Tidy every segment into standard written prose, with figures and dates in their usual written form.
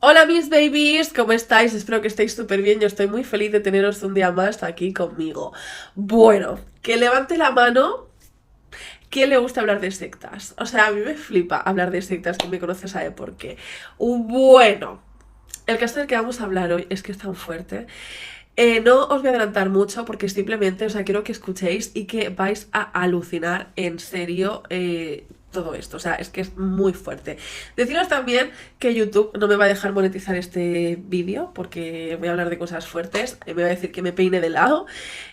Hola mis babies, ¿cómo estáis? Espero que estéis súper bien, yo estoy muy feliz de teneros un día más aquí conmigo. Bueno, que levante la mano, ¿quién le gusta hablar de sectas? O sea, a mí me flipa hablar de sectas, quien me conoce sabe por qué. Bueno, el caso del que vamos a hablar hoy es que es tan fuerte. No os voy a adelantar mucho porque simplemente, o sea, quiero que escuchéis y que vais a alucinar en serio todo esto. O sea, es que es muy fuerte. Deciros también que YouTube no me va a dejar monetizar este vídeo porque voy a hablar de cosas fuertes. Me va a decir que me peine de lado.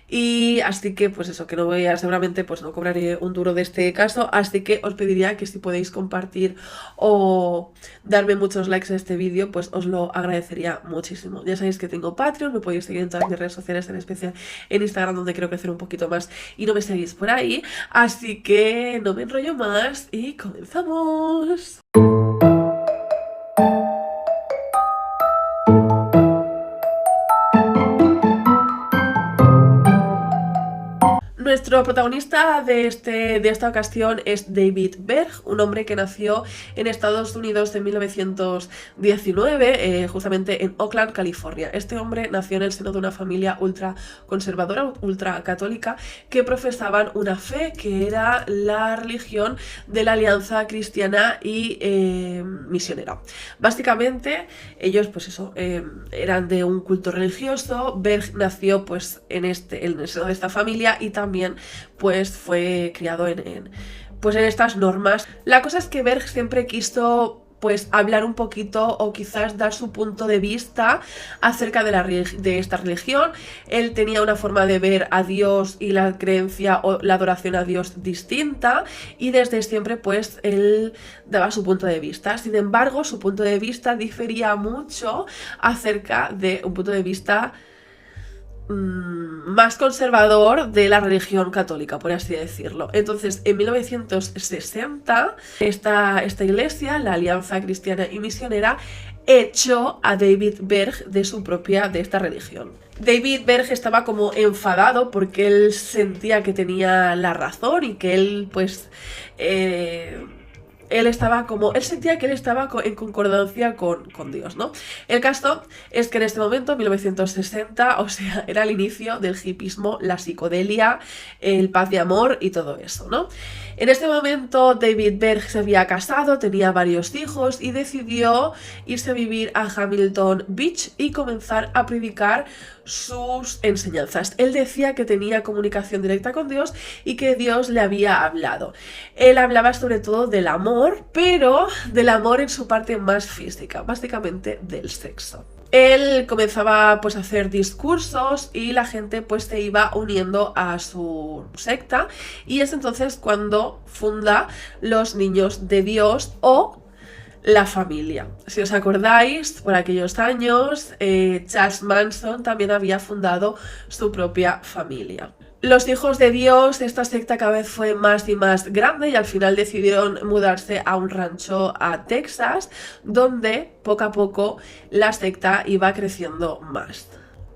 Y así que, pues eso, que no voy a, seguramente, pues no cobraré un duro de este caso. Así que os pediría que si podéis compartir o darme muchos likes a este vídeo, pues os lo agradecería muchísimo. Ya sabéis que tengo Patreon, me podéis seguir en todas mis redes sociales, en especial en Instagram, donde quiero crecer un poquito más y no me seguís por ahí. Así que no me enrollo más y comenzamos. Nuestro protagonista de esta ocasión es David Berg, un hombre que nació en Estados Unidos en 1919, justamente en Oakland, California. Este hombre nació en el seno de una familia ultra conservadora, ultra católica, que profesaban una fe que era la religión de la Alianza Cristiana y Misionera. Básicamente, ellos, pues eso, eran de un culto religioso. Berg nació, pues, en el seno de esta familia y también pues fue criado pues en estas normas. La cosa es que Berg siempre quiso pues hablar un poquito o quizás dar su punto de vista acerca de esta religión. Él tenía una forma de ver a Dios y la creencia o la adoración a Dios distinta y desde siempre pues él daba su punto de vista. Sin embargo, su punto de vista difería mucho acerca de un punto de vista más conservador de la religión católica, por así decirlo. Entonces, en 1960, esta iglesia, la Alianza Cristiana y Misionera, echó a David Berg de esta religión. David Berg estaba como enfadado porque él sentía que tenía la razón y que él, pues, él sentía que él estaba en concordancia con Dios, ¿no? El caso es que en este momento, 1960, o sea, era el inicio del hipismo, la psicodelia, el paz de amor y todo eso, ¿no? En este momento David Berg se había casado, tenía varios hijos y decidió irse a vivir a Hamilton Beach y comenzar a predicar sus enseñanzas. Él decía que tenía comunicación directa con Dios y que Dios le había hablado. Él hablaba sobre todo del amor, pero del amor en su parte más física, básicamente del sexo. Él comenzaba pues a hacer discursos y la gente pues se iba uniendo a su secta y es entonces cuando funda Los Niños de Dios o la familia. Si os acordáis, por aquellos años, Charles Manson también había fundado su propia familia. Los hijos de Dios, esta secta cada vez fue más y más grande y al final decidieron mudarse a un rancho a Texas, donde poco a poco la secta iba creciendo más.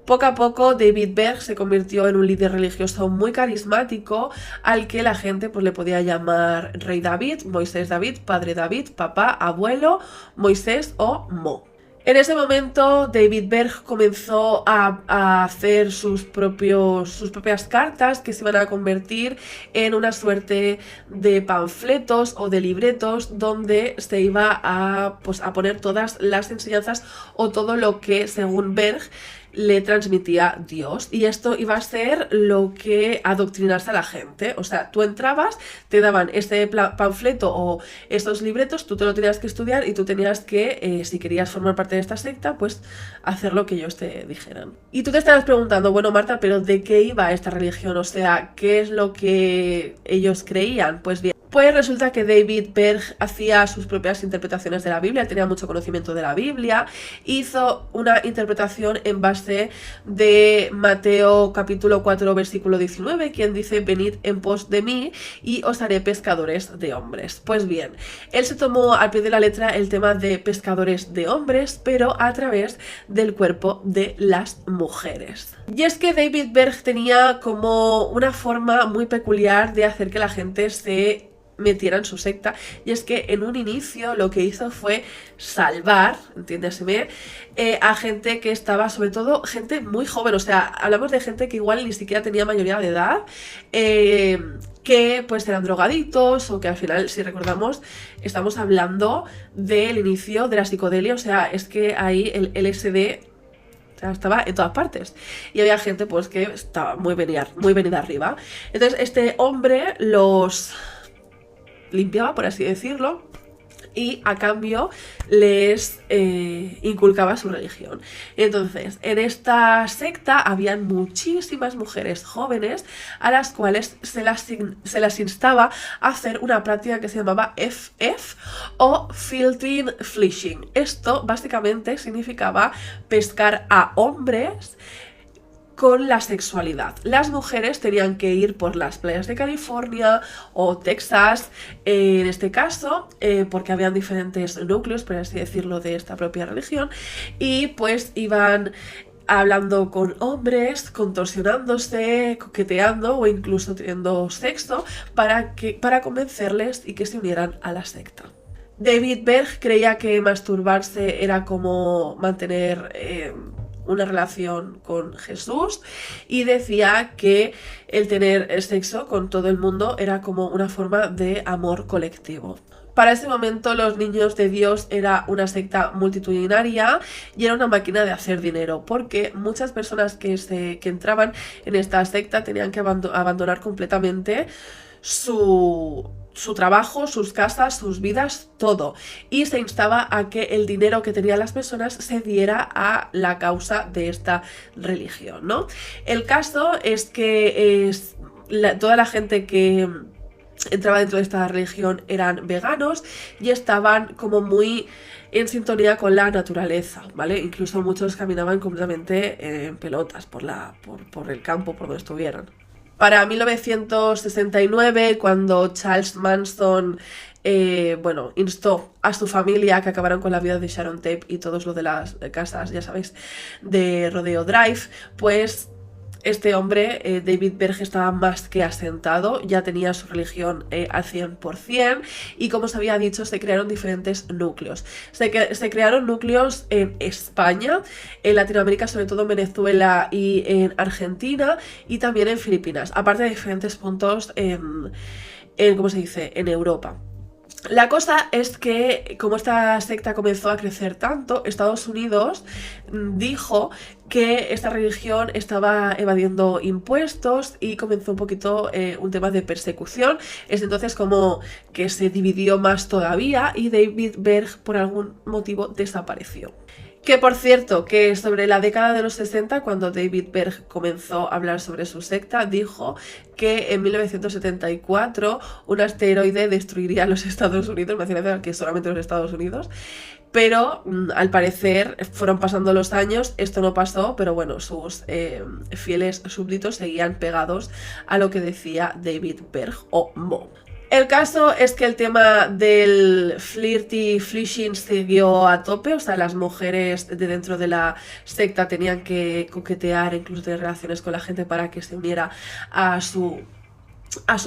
Poco a poco David Berg se convirtió en un líder religioso muy carismático al que la gente pues, le podía llamar Rey David, Moisés David, Padre David, Papá, Abuelo, Moisés o Mo. En ese momento David Berg comenzó a hacer sus propias cartas que se iban a convertir en una suerte de panfletos o de libretos donde se iba pues, a poner todas las enseñanzas o todo lo que según Berg le transmitía Dios y esto iba a ser lo que adoctrinase a la gente. O sea, tú entrabas, te daban este panfleto o estos libretos, tú te lo tenías que estudiar y tú tenías que, si querías formar parte de esta secta, pues hacer lo que ellos te dijeran. Y tú te estarás preguntando, bueno Marta, pero ¿de qué iba esta religión? O sea, ¿qué es lo que ellos creían? Pues bien, pues resulta que David Berg hacía sus propias interpretaciones de la Biblia, tenía mucho conocimiento de la Biblia, hizo una interpretación en base de Mateo capítulo 4 versículo 19, quien dice venid en pos de mí y os haré pescadores de hombres. Pues bien, él se tomó al pie de la letra el tema de pescadores de hombres, pero a través del cuerpo de las mujeres. Y es que David Berg tenía como una forma muy peculiar de hacer que la gente se metiera en su secta. Y es que en un inicio lo que hizo fue salvar, entiéndaseme, a gente que estaba, sobre todo gente muy joven, o sea, hablamos de gente que igual ni siquiera tenía mayoría de edad, que pues eran drogadictos o que al final, si recordamos, estamos hablando del inicio de la psicodelia, o sea, es que ahí el LSD, o sea, estaba en todas partes. Y había gente pues que estaba muy venida arriba. Entonces este hombre los limpiaba, por así decirlo, y a cambio les inculcaba su religión. Entonces, en esta secta habían muchísimas mujeres jóvenes a las cuales se las instaba a hacer una práctica que se llamaba FF o Filtering Fishing. Esto básicamente significaba pescar a hombres con la sexualidad. Las mujeres tenían que ir por las playas de California o Texas, en este caso, porque habían diferentes núcleos, por así decirlo, de esta propia religión, y pues iban hablando con hombres, contorsionándose, coqueteando o incluso teniendo sexo para convencerles y que se unieran a la secta. David Berg creía que masturbarse era como mantener una relación con Jesús y decía que el tener sexo con todo el mundo era como una forma de amor colectivo. Para ese momento Los Niños de Dios era una secta multitudinaria y era una máquina de hacer dinero, porque muchas personas que entraban en esta secta tenían que abandonar completamente su trabajo, sus casas, sus vidas, todo. Y se instaba a que el dinero que tenían las personas se diera a la causa de esta religión, ¿no? El caso es que toda la gente que entraba dentro de esta religión eran veganos y estaban como muy en sintonía con la naturaleza, ¿vale? Incluso muchos caminaban completamente en pelotas por el campo, por donde estuvieran. Para 1969, cuando Charles Manson instó a su familia a que acabaran con la vida de Sharon Tate y todos lo de las casas, ya sabéis, de Rodeo Drive, pues este hombre, David Berg, estaba más que asentado, ya tenía su religión al 100%, y como os había dicho, se crearon diferentes núcleos. Se crearon núcleos en España, en Latinoamérica, sobre todo en Venezuela y en Argentina, y también en Filipinas, aparte de diferentes puntos ¿cómo se dice?, en Europa. La cosa es que, como esta secta comenzó a crecer tanto, Estados Unidos dijo que esta religión estaba evadiendo impuestos y comenzó un poquito un tema de persecución. Es entonces como que se dividió más todavía y David Berg por algún motivo desapareció. Que por cierto, que sobre la década de los 60, cuando David Berg comenzó a hablar sobre su secta, dijo que en 1974 un asteroide destruiría los Estados Unidos, me hacía que solamente los Estados Unidos, pero al parecer fueron pasando los años, esto no pasó, pero bueno, sus fieles súbditos seguían pegados a lo que decía David Berg o Mo. El caso es que el tema del flirty flishing siguió a tope, o sea, las mujeres de dentro de la secta tenían que coquetear, incluso tener relaciones con la gente para que se uniera a su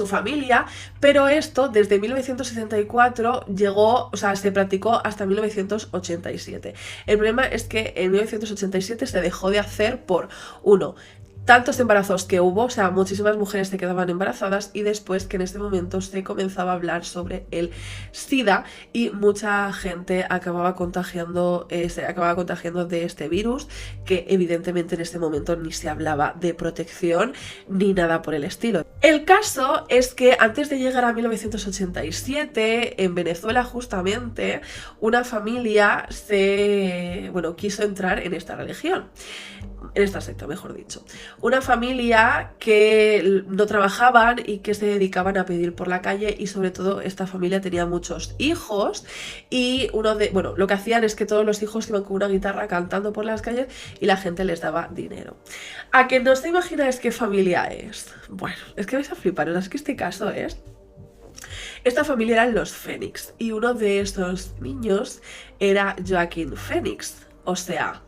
familia, pero esto desde 1964 llegó, o sea, se practicó hasta 1987. El problema es que en 1987 se dejó de hacer por, uno, tantos embarazos que hubo, o sea, muchísimas mujeres se quedaban embarazadas, y después que en este momento se comenzaba a hablar sobre el SIDA y mucha gente se acababa contagiando de este virus, que evidentemente en este momento ni se hablaba de protección ni nada por el estilo. El caso es que antes de llegar a 1987, en Venezuela justamente, una familia quiso entrar en esta religión. En esta secta, mejor dicho. Una familia que no trabajaban y que se dedicaban a pedir por la calle, y sobre todo esta familia tenía muchos hijos, y lo que hacían es que todos los hijos iban con una guitarra cantando por las calles y la gente les daba dinero. ¿A que no os imagináis qué familia es? Bueno, es que vais a flipar, es que este caso es... Esta familia eran los Phoenix, y uno de esos niños era Joaquín Phoenix, o sea...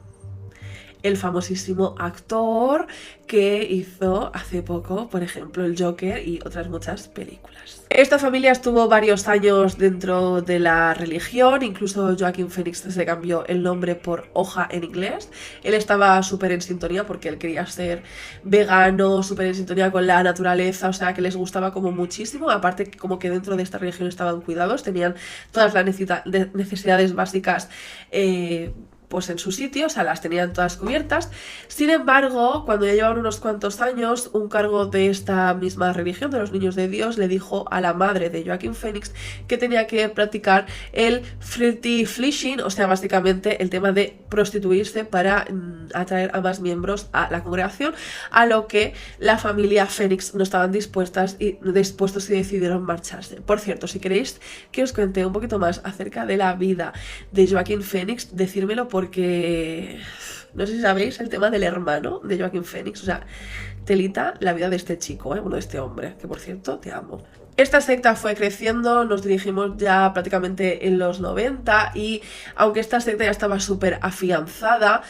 el famosísimo actor que hizo hace poco, por ejemplo, el Joker y otras muchas películas. Esta familia estuvo varios años dentro de la religión, incluso Joaquin Phoenix se cambió el nombre por Hoja en inglés. Él estaba súper en sintonía porque él quería ser vegano, súper en sintonía con la naturaleza, o sea que les gustaba como muchísimo, aparte como que dentro de esta religión estaban cuidados, tenían todas las necesidades básicas pues en su sitio, o sea, las tenían todas cubiertas. Sin embargo, cuando ya llevaban unos cuantos años, un cargo de esta misma religión, de los niños de Dios, le dijo a la madre de Joaquin Phoenix que tenía que practicar el flirty flishing, o sea, básicamente el tema de prostituirse para atraer a más miembros a la congregación, a lo que la familia Phoenix no estaban dispuestos y decidieron marcharse. Por cierto, si queréis que os cuente un poquito más acerca de la vida de Joaquin Phoenix, decírmelo porque no sé si sabéis el tema del hermano de Joaquin Phoenix, o sea, telita la vida de este chico, bueno, de este hombre, que por cierto, te amo. Esta secta fue creciendo, nos dirigimos ya prácticamente en los 90 y aunque esta secta ya estaba súper afianzada,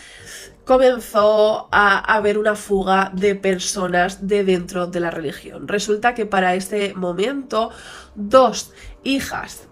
comenzó a haber una fuga de personas de dentro de la religión. Resulta que para ese momento dos hijas,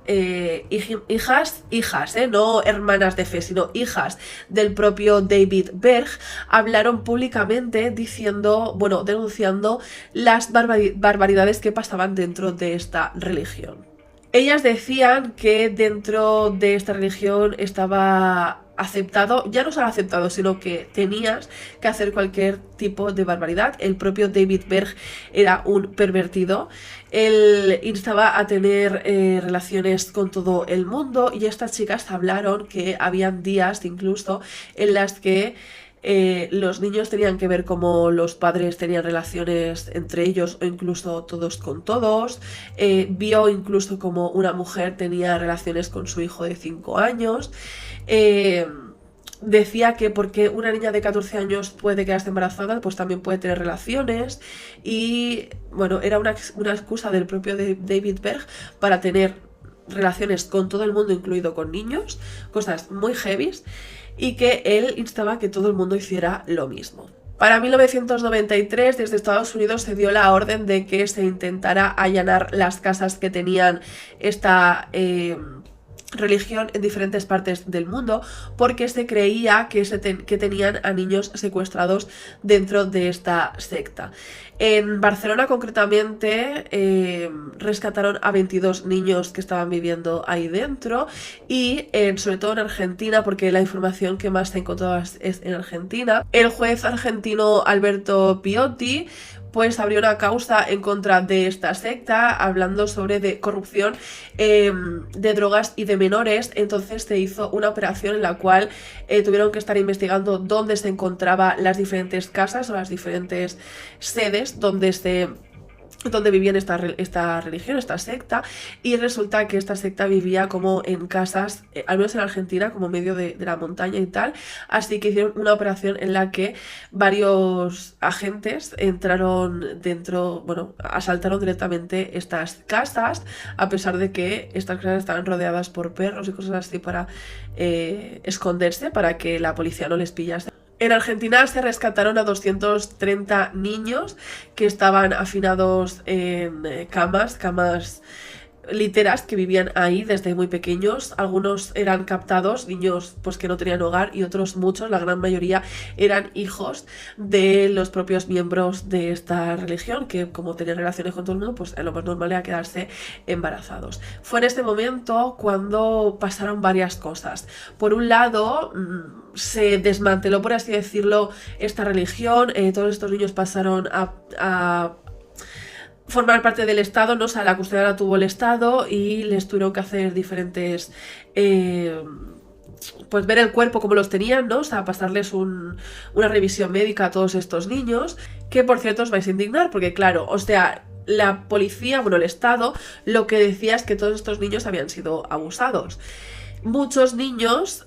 no hermanas de fe, sino hijas del propio David Berg, hablaron públicamente denunciando las barbaridades que pasaban dentro de esta religión. Ellas decían que dentro de esta religión estaba aceptado, ya no solo aceptado, sino que tenías que hacer cualquier tipo de barbaridad. El propio David Berg era un pervertido, él instaba a tener relaciones con todo el mundo y estas chicas hablaron que habían días incluso en las que los niños tenían que ver cómo los padres tenían relaciones entre ellos o incluso todos con todos. Vio incluso como una mujer tenía relaciones con su hijo de 5 años. Decía que porque una niña de 14 años puede quedarse embarazada, pues también puede tener relaciones. Y bueno, era una excusa del propio David Berg para tener relaciones con todo el mundo, incluido con niños, cosas muy heavies, y que él instaba a que todo el mundo hiciera lo mismo. Para 1993, desde Estados Unidos se dio la orden de que se intentara allanar las casas que tenían esta religión en diferentes partes del mundo, porque se creía que tenían a niños secuestrados dentro de esta secta. En Barcelona concretamente rescataron a 22 niños que estaban viviendo ahí dentro y sobre todo en Argentina, porque la información que más se encontró es en Argentina. El juez argentino Alberto Piotti pues abrió una causa en contra de esta secta, hablando sobre de corrupción de drogas y de menores. Entonces se hizo una operación en la cual tuvieron que estar investigando dónde se encontraban las diferentes casas o las diferentes sedes donde vivían esta religión, esta secta, y resulta que esta secta vivía como en casas, al menos en Argentina, como medio de la montaña y tal, así que hicieron una operación en la que varios agentes entraron dentro, asaltaron directamente estas casas, a pesar de que estas casas estaban rodeadas por perros y cosas así para esconderse, para que la policía no les pillase. En Argentina se rescataron a 230 niños que estaban hafinados en camas literas que vivían ahí desde muy pequeños. Algunos eran captados, niños pues que no tenían hogar, y otros muchos, la gran mayoría, eran hijos de los propios miembros de esta religión, que como tenían relaciones con todo el mundo, pues lo más normal era quedarse embarazados. Fue en este momento cuando pasaron varias cosas. Por un lado, se desmanteló, por así decirlo, esta religión. Todos estos niños pasaron a formar parte del Estado, ¿no? O sea, la custodia la tuvo el Estado y les tuvieron que hacer diferentes pues ver el cuerpo como los tenían, ¿no? O sea, pasarles una revisión médica a todos estos niños, que por cierto os vais a indignar, porque claro, o sea, la policía, el Estado, lo que decía es que todos estos niños habían sido abusados. muchos niños,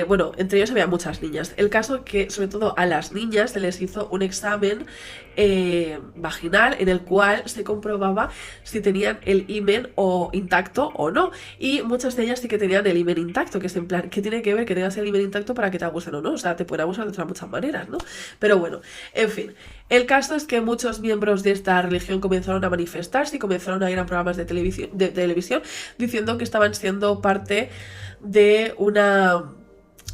bueno, entre ellos había muchas niñas. El caso que, sobre todo a las niñas, se les hizo un examen vaginal en el cual se comprobaba si tenían el himen o intacto o no. Y muchas de ellas sí que tenían el himen intacto, que es en plan, ¿qué tiene que ver que tengas el himen intacto para que te abusen o no? O sea, te pueden abusar de otras muchas maneras, ¿no? Pero bueno, en fin. El caso es que muchos miembros de esta religión comenzaron a manifestarse y comenzaron a ir a programas de televisión diciendo que estaban siendo parte de una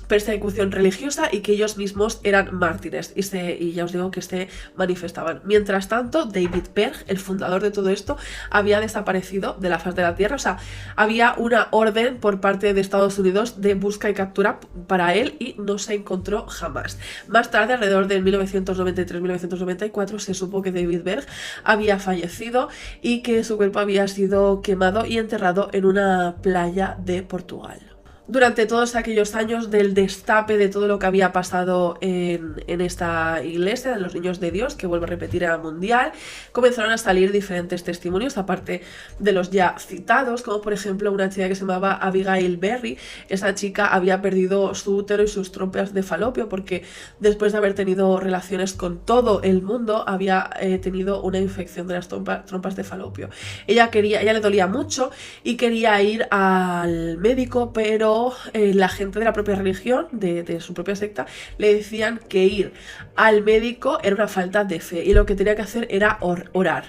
persecución religiosa y que ellos mismos eran mártires y ya os digo que se manifestaban. Mientras tanto, David Berg, el fundador de todo esto, había desaparecido de la faz de la tierra. O sea, había una orden por parte de Estados Unidos de busca y captura para él y no se encontró jamás. Más tarde, alrededor de 1993-1994, se supo que David Berg había fallecido y que su cuerpo había sido quemado y enterrado en una playa de Portugal. Durante todos aquellos años del destape de todo lo que había pasado en esta iglesia de los niños de Dios, que vuelvo a repetir era mundial, comenzaron a salir diferentes testimonios, aparte de los ya citados, como por ejemplo una chica que se llamaba Abigail Berry. Esa chica había perdido su útero y sus trompas de falopio porque después de haber tenido relaciones con todo el mundo había tenido una infección de las trompas de falopio. Ella le dolía mucho y quería ir al médico, pero la gente de la propia religión, de su propia secta, le decían que ir al médico era una falta de fe y lo que tenía que hacer era orar.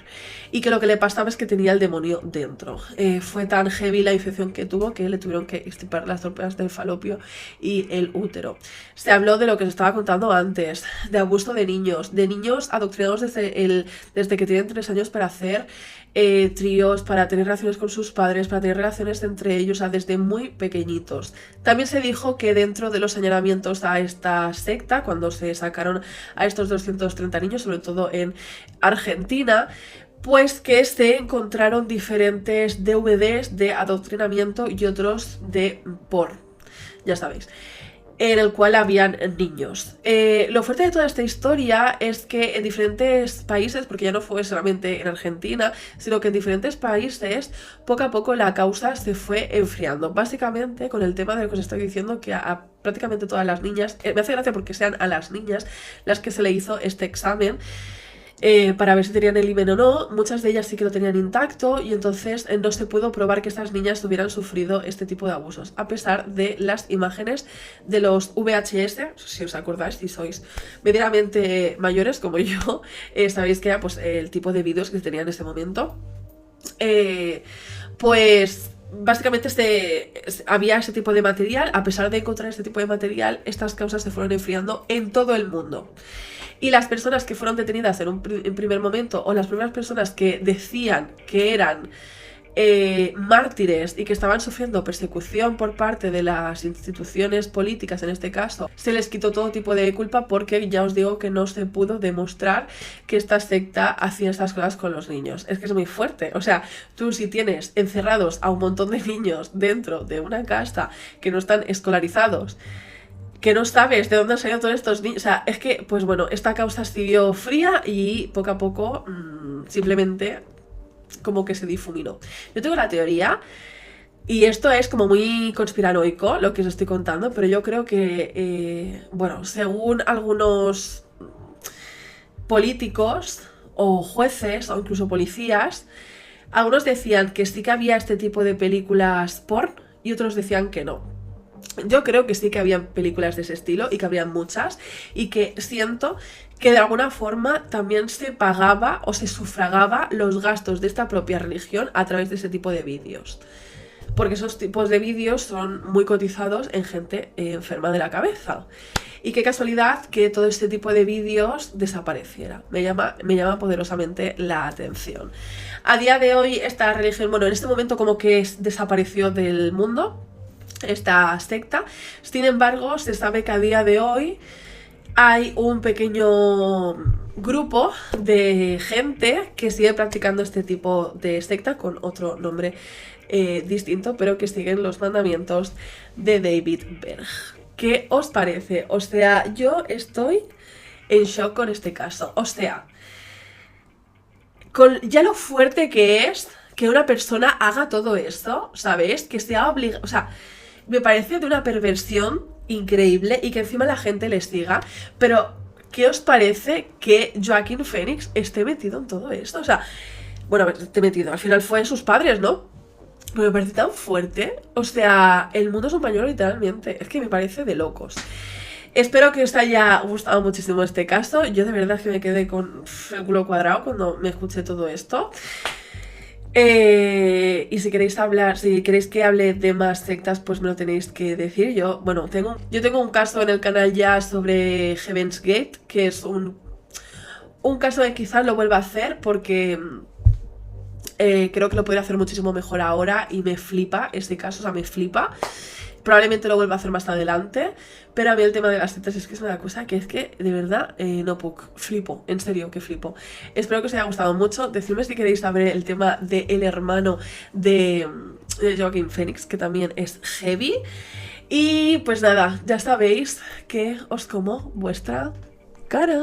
Y que lo que le pasaba es que tenía el demonio dentro. Fue tan heavy la infección que tuvo que le tuvieron que extirpar las trompas del falopio y el útero. Se habló de lo que os estaba contando antes, de abuso de niños adoctrinados desde que tienen 3 años para hacer tríos, para tener relaciones con sus padres, para tener relaciones entre ellos, o sea, desde muy pequeñitos. También se dijo que dentro de los señalamientos a esta secta, cuando se sacaron a estos 230 niños, sobre todo en Argentina, pues que se encontraron diferentes DVDs de adoctrinamiento y otros de porn, ya sabéis, en el cual habían niños. Lo fuerte de toda esta historia es que en diferentes países, porque ya no fue solamente en Argentina, sino que en diferentes países, poco a poco la causa se fue enfriando. Básicamente con el tema de lo que os estoy diciendo, que a prácticamente todas las niñas, me hace gracia porque sean a las niñas las que se le hizo este examen, para ver si tenían el himen o no. Muchas de ellas sí que lo tenían intacto y entonces no se pudo probar que estas niñas hubieran sufrido este tipo de abusos, a pesar de las imágenes de los VHS. Si os acordáis, si sois medianamente mayores como yo, sabéis que era pues el tipo de vídeos que se tenía en ese momento. Pues básicamente había ese tipo de material. A pesar de encontrar este tipo de material, estas causas se fueron enfriando en todo el mundo. Y las personas que fueron detenidas en primer momento, o las primeras personas que decían que eran mártires y que estaban sufriendo persecución por parte de las instituciones políticas, en este caso, se les quitó todo tipo de culpa porque ya os digo que no se pudo demostrar que esta secta hacía estas cosas con los niños. Es que es muy fuerte. O sea, tú si tienes encerrados a un montón de niños dentro de una casa que no están escolarizados, que no sabes de dónde han salido todos estos niños. O sea, es que, pues bueno, esta causa siguió fría y poco a poco simplemente como que se difuminó. Yo tengo la teoría, y esto es como muy conspiranoico lo que os estoy contando, pero yo creo que, bueno, según algunos políticos o jueces o incluso policías, algunos decían que sí que había este tipo de películas porn y otros decían que no. Yo creo que sí que había películas de ese estilo y que habrían muchas, y que siento que de alguna forma también se pagaba o se sufragaba los gastos de esta propia religión a través de ese tipo de vídeos. Porque esos tipos de vídeos son muy cotizados en gente enferma de la cabeza. Y qué casualidad que todo este tipo de vídeos desapareciera. Me llama poderosamente la atención. A día de hoy esta religión, bueno, en este momento como que desapareció del mundo, esta secta. Sin embargo, se sabe que a día de hoy hay un pequeño grupo de gente que sigue practicando este tipo de secta con otro nombre distinto, pero que siguen los mandamientos de David Berg. ¿Qué os parece? O sea, yo estoy en shock con este caso. O sea, con ya lo fuerte que es que una persona haga todo esto, ¿sabéis? Que sea obligado, o sea, me parece de una perversión increíble y que encima la gente les siga, pero ¿qué os parece que Joaquin Phoenix esté metido en todo esto? O sea, bueno, esté metido, al final fue sus padres, ¿no? Pero me parece tan fuerte, o sea, el mundo es un pañuelo literalmente, es que me parece de locos. Espero que os haya gustado muchísimo este caso. Yo de verdad que me quedé con el culo cuadrado cuando me escuché todo esto. Y si queréis hablar, si queréis que hable de más sectas, pues me lo tenéis que decir. Yo tengo un caso en el canal ya sobre Heaven's Gate, que es un caso que quizás lo vuelva a hacer porque creo que lo podría hacer muchísimo mejor ahora y me flipa este caso, o sea, me flipa. Probablemente lo vuelva a hacer más adelante, pero a mí el tema de las sectas es que es una cosa que es que, de verdad, no puedo, flipo, en serio, que flipo. Espero que os haya gustado mucho, decidme si queréis saber el tema del hermano de Joaquin Phoenix, que también es heavy. Y pues nada, ya sabéis que os como vuestra cara.